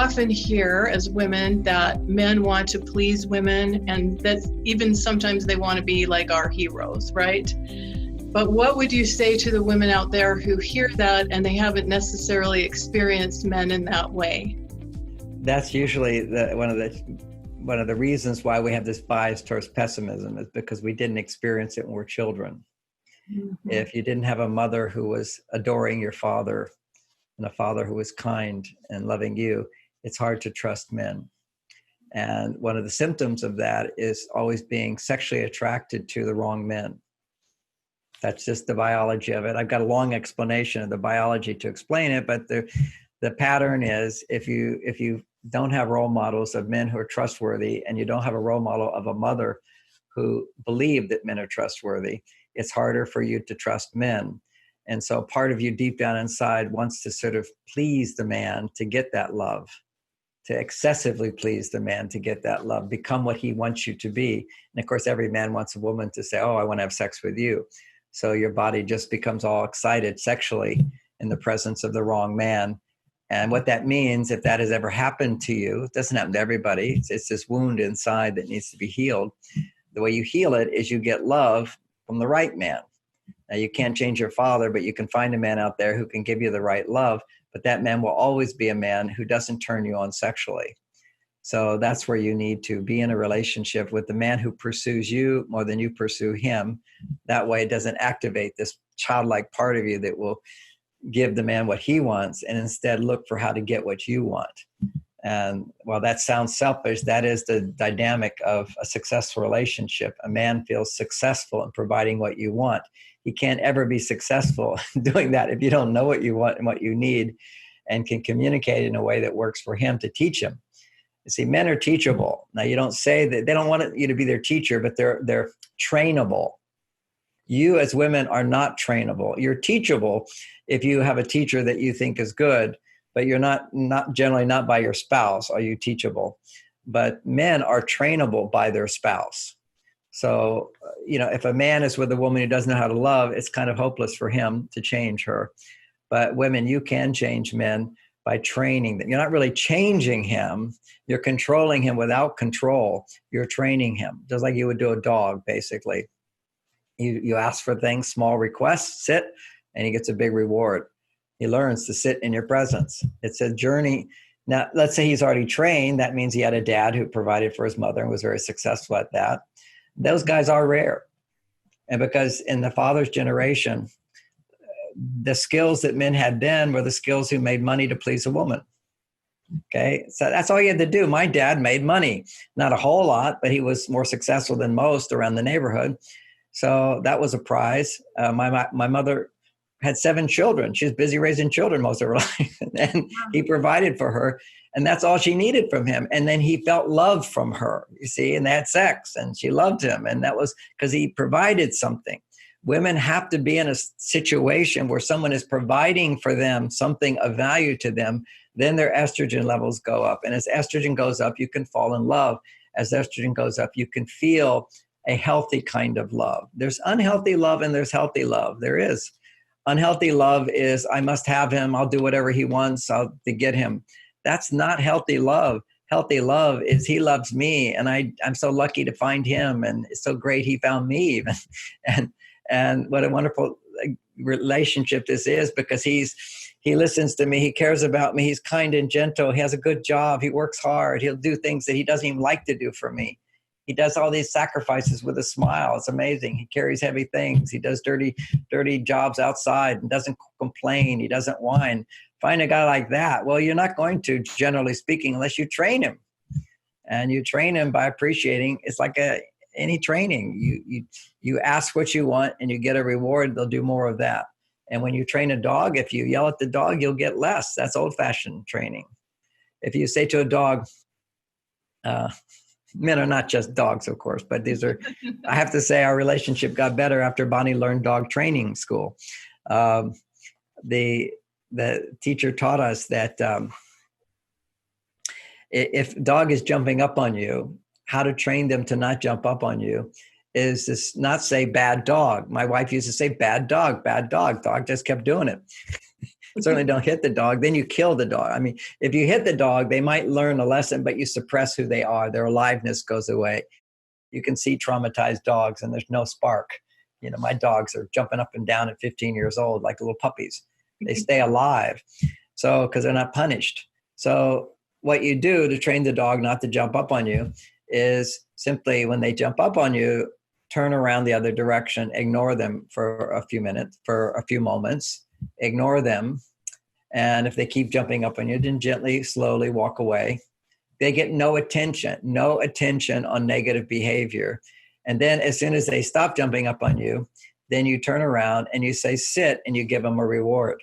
often hear as women that men want to please women, and that even sometimes they want to be like our heroes, right? But what would you say to the women out there who hear that and they haven't necessarily experienced men in that way? That's usually one of the reasons why we have this bias towards pessimism, is because we didn't experience it when we were children. Mm-hmm. If you didn't have a mother who was adoring your father and a father who was kind and loving you, it's hard to trust men. And one of the symptoms of that is always being sexually attracted to the wrong men. That's just the biology of it. I've got a long explanation of the biology to explain it, but the pattern is if you don't have role models of men who are trustworthy, and you don't have a role model of a mother who believed that men are trustworthy, it's harder for you to trust men. And so part of you deep down inside wants to sort of please the man to get that love, to excessively please the man to get that love, become what he wants you to be. And of course, every man wants a woman to say, oh, I want to have sex with you. So your body just becomes all excited sexually in the presence of the wrong man. And what that means, if that has ever happened to you, it doesn't happen to everybody. It's this wound inside that needs to be healed. The way you heal it is you get love from the right man. Now, you can't change your father, but you can find a man out there who can give you the right love. But that man will always be a man who doesn't turn you on sexually. So that's where you need to be in a relationship with the man who pursues you more than you pursue him. That way it doesn't activate this childlike part of you that will give the man what he wants and instead look for how to get what you want. And while that sounds selfish, that is the dynamic of a successful relationship. A man feels successful in providing what you want. He can't ever be successful doing that if you don't know what you want and what you need and can communicate in a way that works for him to teach him. You see, men are teachable. Now, you don't say that they don't want you to be their teacher, but they're trainable. You as women are not trainable. You're teachable if you have a teacher that you think is good, but you're not generally not by your spouse are you teachable. But men are trainable by their spouse. So, if a man is with a woman who doesn't know how to love, it's kind of hopeless for him to change her. But women, you can change men by training them. You're not really changing him. You're controlling him without control. You're training him, just like you would do a dog, basically. You ask for things, small requests, sit, and he gets a big reward. He learns to sit in your presence. It's a journey. Now, let's say he's already trained. That means he had a dad who provided for his mother and was very successful at that. Those guys are rare. And because in the father's generation, the skills that men had then were the skills who made money to please a woman. Okay, so that's all you had to do. My dad made money, not a whole lot, but he was more successful than most around the neighborhood. So that was a prize. My mother had 7 children. She was busy raising children most of her life. And he provided for her. And that's all she needed from him. And then he felt love from her, you see, and they had sex and she loved him. And that was because he provided something. Women have to be in a situation where someone is providing for them something of value to them. Then their estrogen levels go up. And as estrogen goes up, you can fall in love. As estrogen goes up, you can feel a healthy kind of love. There's unhealthy love and there's healthy love. There is. Unhealthy love is, I must have him. I'll do whatever he wants to get him. That's not healthy love. Healthy love is he loves me and I'm so lucky to find him and it's so great he found me even. And what a wonderful relationship this is because he listens to me. He cares about me. He's kind and gentle. He has a good job. He works hard. He'll do things that he doesn't even like to do for me. He does all these sacrifices with a smile. It's amazing. He carries heavy things. He does dirty jobs outside and doesn't complain. He doesn't whine. Find a guy like that. Well, you're not going to, generally speaking, unless you train him. And you train him by appreciating. It's like any training. You ask what you want and you get a reward. They'll do more of that. And when you train a dog, if you yell at the dog, you'll get less. That's old-fashioned training. If you say to a dog, men are not just dogs, of course, but these are, I have to say our relationship got better after Bonnie learned dog training school. The teacher taught us that if dog is jumping up on you, how to train them to not jump up on you is to not say bad dog. My wife used to say bad dog, dog just kept doing it. Certainly don't hit the dog. Then you kill the dog. I mean, if you hit the dog, they might learn a lesson, but you suppress who they are. Their aliveness goes away. You can see traumatized dogs and there's no spark. You know, my dogs are jumping up and down at 15 years old like little puppies. They stay alive. So, because they're not punished. So what you do to train the dog not to jump up on you is simply when they jump up on you, turn around the other direction, ignore them for a few minutes, for a few moments, ignore them. And if they keep jumping up on you, then gently, slowly walk away. They get no attention on negative behavior. And then as soon as they stop jumping up on you, then you turn around and you say, sit, and you give them a reward.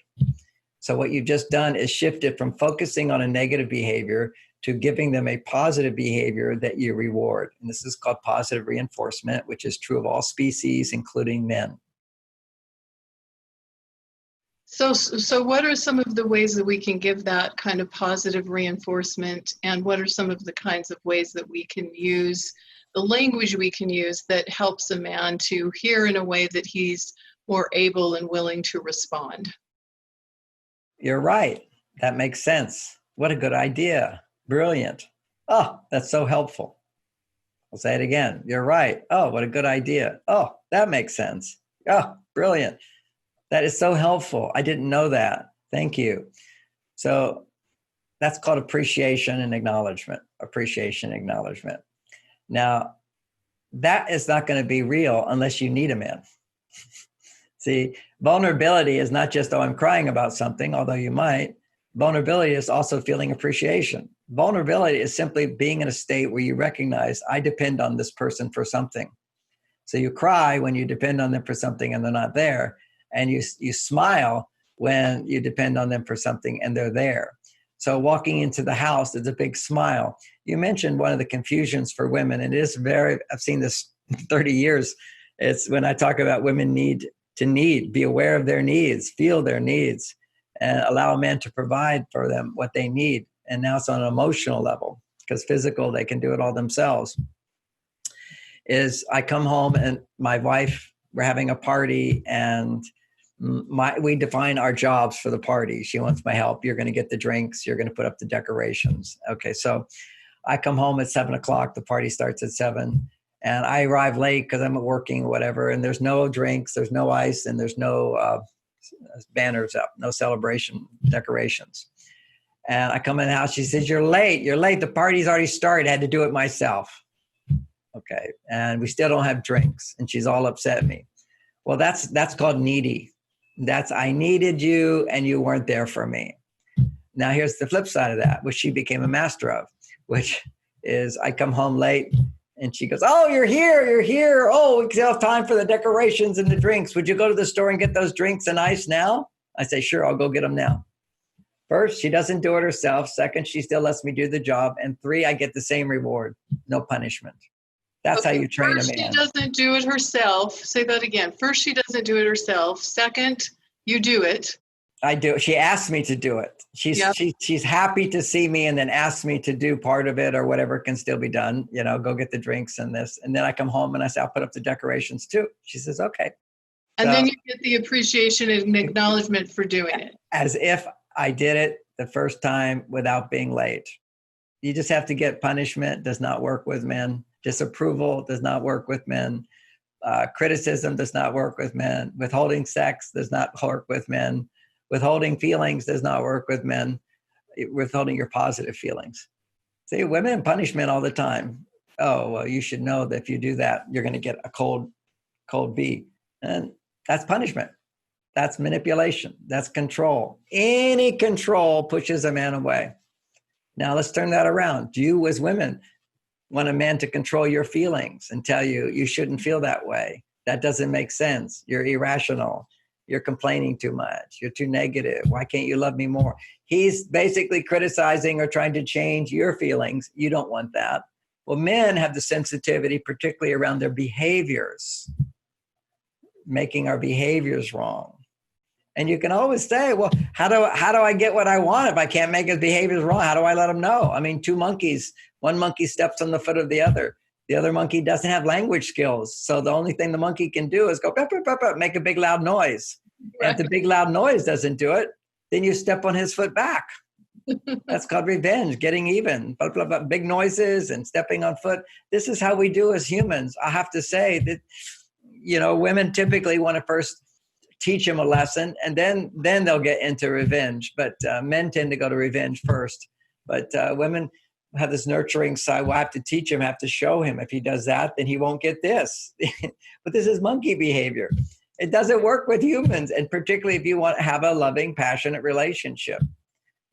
So what you've just done is shifted from focusing on a negative behavior to giving them a positive behavior that you reward. And this is called positive reinforcement, which is true of all species, including men. So what are some of the ways that we can give that kind of positive reinforcement? And what are some of the kinds of ways that we can use, the language we can use that helps a man to hear in a way that he's more able and willing to respond? You're right. That makes sense. What a good idea. Brilliant. Oh, that's so helpful. I'll say it again. You're right. Oh, what a good idea. Oh, that makes sense. Oh, brilliant. That is so helpful. I didn't know that. Thank you. So that's called appreciation and acknowledgement. Appreciation, acknowledgement. Now, that is not going to be real unless you need a man. See, vulnerability is not just, oh, I'm crying about something, although you might. Vulnerability is also feeling appreciation. Vulnerability is simply being in a state where you recognize, I depend on this person for something. So you cry when you depend on them for something and they're not there. And you smile when you depend on them for something and they're there. So walking into the house, there's a big smile. You mentioned one of the confusions for women, and it is I've seen this 30 years. It's when I talk about women need, be aware of their needs, feel their needs, and allow a man to provide for them what they need. And now it's on an emotional level, because physical, they can do it all themselves. Is I come home and my wife, we're having a party, and we define our jobs for the party. She wants my help. You're going to get the drinks. You're going to put up the decorations. Okay, so I come home at 7:00. The party starts at 7:00. And I arrive late because I'm working or whatever. And there's no drinks, there's no ice, and there's no banners up, no celebration decorations. And I come in the house. She says, you're late. The party's already started. I had to do it myself. Okay. And we still don't have drinks. And she's all upset at me. Well, that's called needy. That's, I needed you and you weren't there for me. Now here's the flip side of that, which she became a master of, which is I come home late and she goes, oh, you're here. Oh, we still have time for the decorations and the drinks. Would you go to the store and get those drinks and ice now? I say, sure, I'll go get them now. First, she doesn't do it herself. Second, she still lets me do the job. And 3, I get the same reward, no punishment. That's how you train a man. First, she doesn't do it herself. Say that again. First, she doesn't do it herself. Second, you do it. I do. She asks me to do it. She's happy to see me and then asks me to do part of it or whatever can still be done. You know, go get the drinks and this. And then I come home and I say, I'll put up the decorations too. She says, okay. And then you get the appreciation and acknowledgement for doing it. As if I did it the first time without being late. You just have to get punishment. Does not work with men. Disapproval does not work with men. Criticism does not work with men. Withholding sex does not work with men. Withholding feelings does not work with men. Withholding your positive feelings. See, women punish men all the time. Oh, well, you should know that if you do that, you're going to get a cold B. And that's punishment. That's manipulation. That's control. Any control pushes a man away. Now let's turn that around. Do you as women want a man to control your feelings and tell you, you shouldn't feel that way? That doesn't make sense. You're irrational. You're complaining too much. You're too negative. Why can't you love me more? He's basically criticizing or trying to change your feelings. You don't want that. Well, men have the sensitivity, particularly around their behaviors, making our behaviors wrong. And you can always say, well, how do I get what I want if I can't make his behaviors wrong? How do I let him know? I mean, 2 monkeys, one monkey steps on the foot of the other. The other monkey doesn't have language skills. So the only thing the monkey can do is go, make a big loud noise. Right. And if the big loud noise doesn't do it, then you step on his foot back. That's called revenge, getting even, blah, blah, blah, big noises and stepping on foot. This is how we do as humans. I have to say that, women typically want to first teach him a lesson, and then they'll get into revenge. But men tend to go to revenge first. But women have this nurturing side. Well, I have to teach him, I have to show him. If he does that, then he won't get this. But this is monkey behavior. It doesn't work with humans, and particularly if you want to have a loving, passionate relationship.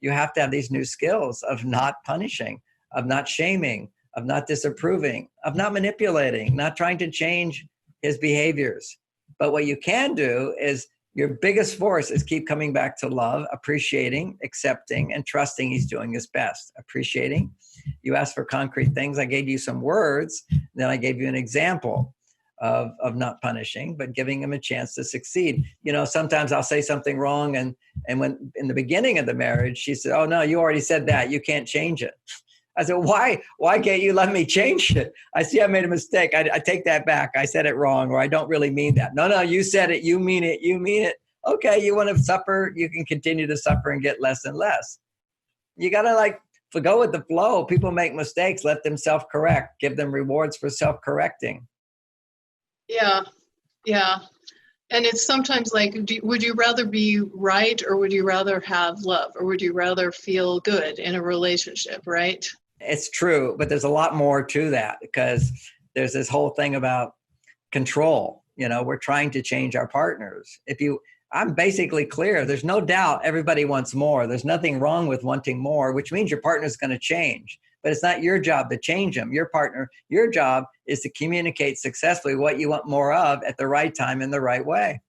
You have to have these new skills of not punishing, of not shaming, of not disapproving, of not manipulating, not trying to change his behaviors. But what you can do is your biggest force is keep coming back to love, appreciating, accepting, and trusting he's doing his best. Appreciating. You asked for concrete things. I gave you some words. Then I gave you an example of not punishing, but giving him a chance to succeed. Sometimes I'll say something wrong. And when in the beginning of the marriage, she said, "Oh no, you already said that. You can't change it." I said, why can't you let me change it? I see I made a mistake. I take that back. I said it wrong, or I don't really mean that. No, you said it. You mean it. You mean it. Okay, you want to suffer. You can continue to suffer and get less and less. You got to go with the flow. People make mistakes. Let them self-correct. Give them rewards for self-correcting. Yeah. And it's sometimes like, would you rather be right, or would you rather have love, or would you rather feel good in a relationship, right? It's true, but there's a lot more to that, because there's this whole thing about control. We're trying to change our partners. I'm basically clear. There's no doubt everybody wants more. There's nothing wrong with wanting more, which means your partner's going to change. But it's not your job to change them. Your job is to communicate successfully what you want more of at the right time in the right way.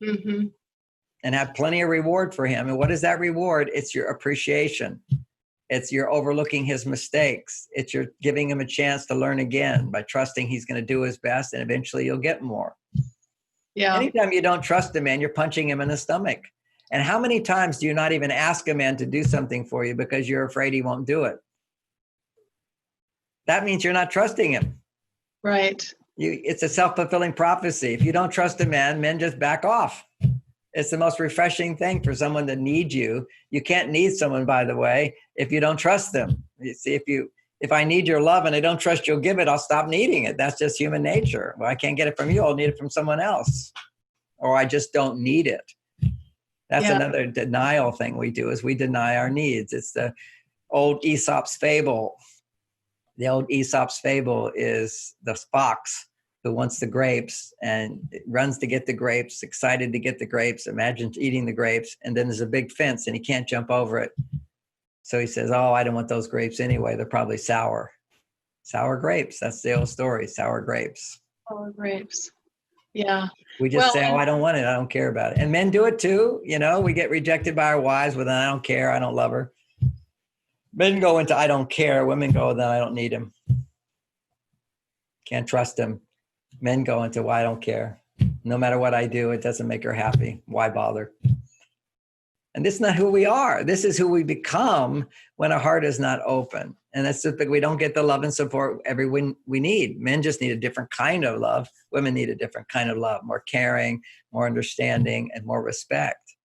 Mm-hmm. And have plenty of reward for him. And what is that reward? It's your appreciation. It's your overlooking his mistakes. It's your giving him a chance to learn again by trusting he's going to do his best, and eventually you'll get more. Yeah. Anytime you don't trust a man, you're punching him in the stomach. And how many times do you not even ask a man to do something for you because you're afraid he won't do it? That means you're not trusting him. Right. It's a self-fulfilling prophecy. If you don't trust a man, men just back off. It's the most refreshing thing for someone to need you. You can't need someone, by the way, if you don't trust them. You see, if I need your love and I don't trust you'll give it, I'll stop needing it. That's just human nature. Well, I can't get it from you. I'll need it from someone else. Or I just don't need it. That's another denial thing we do, is we deny our needs. It's the old Aesop's fable. The old Aesop's fable is the fox who wants the grapes and runs to get the grapes, excited to get the grapes, imagines eating the grapes, and then there's a big fence and he can't jump over it. So he says, "Oh, I don't want those grapes anyway. They're probably sour." Sour grapes. That's the old story, sour grapes. Sour grapes. Yeah. We just say, "Oh, I don't want it. I don't care about it." And men do it too. We get rejected by our wives with, "I don't care. I don't love her." Men go into "I don't care." Women go, "Then I don't need him. Can't trust him." Men go into, "Well, I don't care. No matter what I do, it doesn't make her happy. Why bother?" And this is not who we are. This is who we become when our heart is not open. And that's just, we don't get the love and support everyone we need. Men just need a different kind of love. Women need a different kind of love, more caring, more understanding, and more respect.